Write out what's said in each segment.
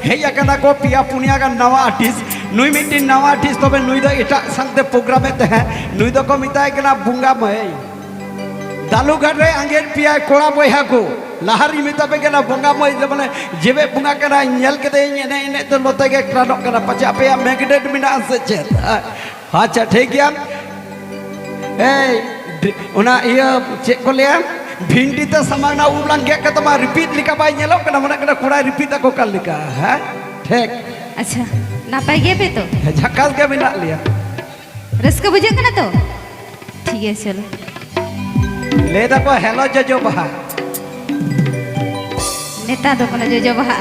हेया कना को पिया पुनिया का नवा आर्टिस्ट नुई मिट्टी नवा आर्टिस्ट तबे नुई दो एटा संगते प्रोग्राम ते हैं नुई दो को मिताय कना बुंगा मय दालू घाट रे अंगेर पिया कोड़ा बयहा को लहारी मिताबे कना बुंगा मय माने जेबे बुंगा कना नेल केते एने एने तो लोते के क्राडो कना पचा पे मैग्नेट मिना से चेत अच्छा ठीक गया ए उना इया चेक को लिया भिंडी तो समाना उबलांग के तमा रिपीट लिखा बाय नेलो कना मने कना कोड़ा रिपीट को कल लिखा है ठीक अच्छा नापाई गे पे तो झक्कास के बिना लिया रस्का बुझे कना तो ठीक है चलो ले दा को हेलो जजो बहा नेता तो कना जो बहा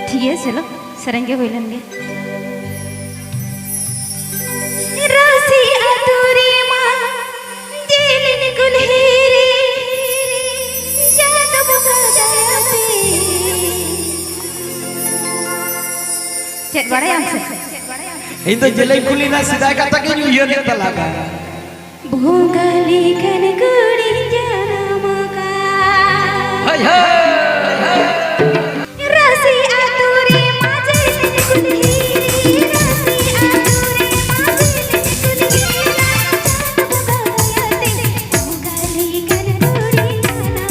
ठीक है चलो सरंगे होइलन गे रासी अतुरी मां जेलिन गुलहेरे जात बुका जाते चेक बड़े हमसे इन तो जेले कुली ना सीधा कथा के यूयर ने तलागा भोगाली कन गुड़ी जाना मका हाय हाय रासी अतुरी मां जेलिन गुलहेरे रासी अतुरी मां जेलिन गुलहेरे भोगाली कन गुड़ी जाना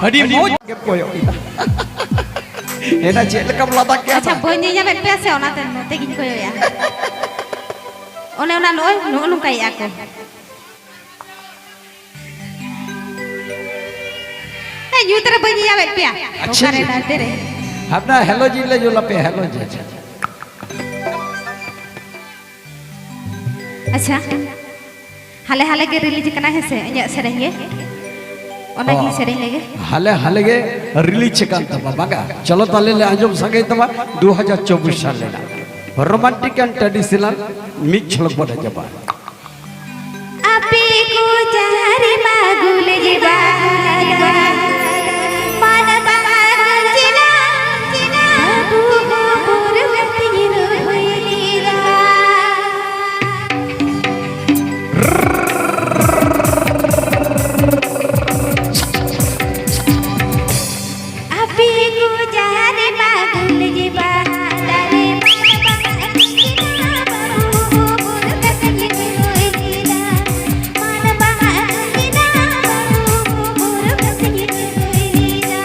हडी मोज के कोयो एना चेल कम लादा क्या अच्छा बनी ᱧᱟᱢ ᱮᱫ ᱯᱮᱭᱟ ᱥᱮ ᱚᱱᱟᱛᱮ ᱱᱚᱛᱮ ᱜᱤᱧ ᱠᱚᱭᱚᱜᱼᱟ ᱚᱱᱮ ᱚᱱᱟ ᱱᱚᱜᱼᱚ ᱱᱚᱝᱠᱟᱭᱮᱜᱼᱟ ᱠᱚ ᱧᱩ ᱛᱟᱨᱟ ᱵᱟᱹᱧ ᱧᱟᱢ ᱮᱫ ᱯᱮᱭᱟ अच्छा ᱚᱠᱟᱨᱮ ᱰᱟᱱᱛᱮ ᱨᱮ अपना हेलो जी ले जो लपे हेलो जी अच्छा अच्छा हाले हाले के रिलीज कना है से इᱧᱟᱹᱜ सेरेंग गे ओना की सेरेंग लेगे हाले हाले के रिलीज कान तबा बागा चलो ताले ले आंजम संगे तबा 2024 साल लेना रोमांटिक एंड ट्रेडिशनल मिक्स छलक बड़ा जबा आपे को चारे मागुल जे बागा मन बागा जिना बाबू हो पुर व्यक्ति होइलीरा आपे को चारे मागुल जे बागा रे मन बागा जिना बाबू हो पुर व्यक्ति होइलीरा मन बागा जिना बाबू हो पुर व्यक्ति होइलीरा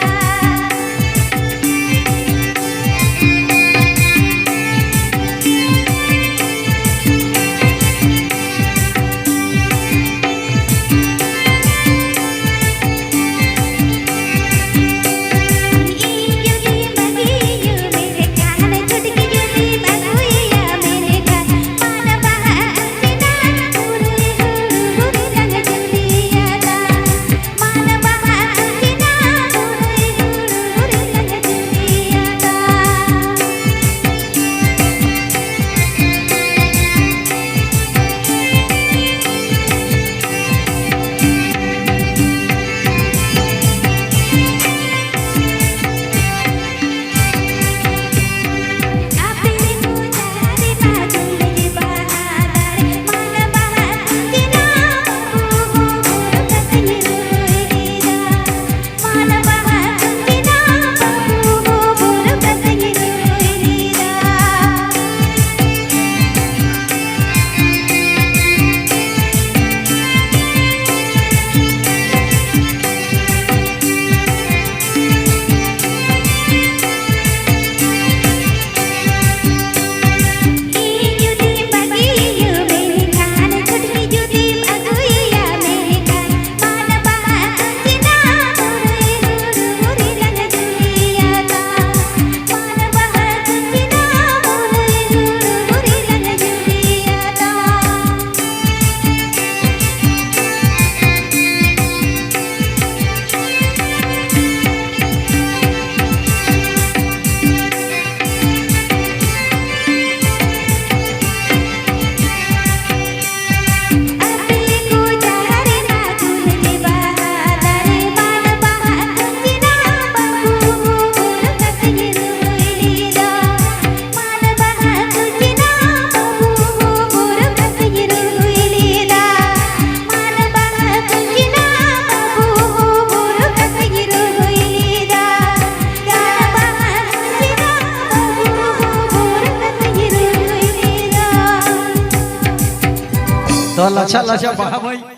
तो लच्छा लच्छा भाई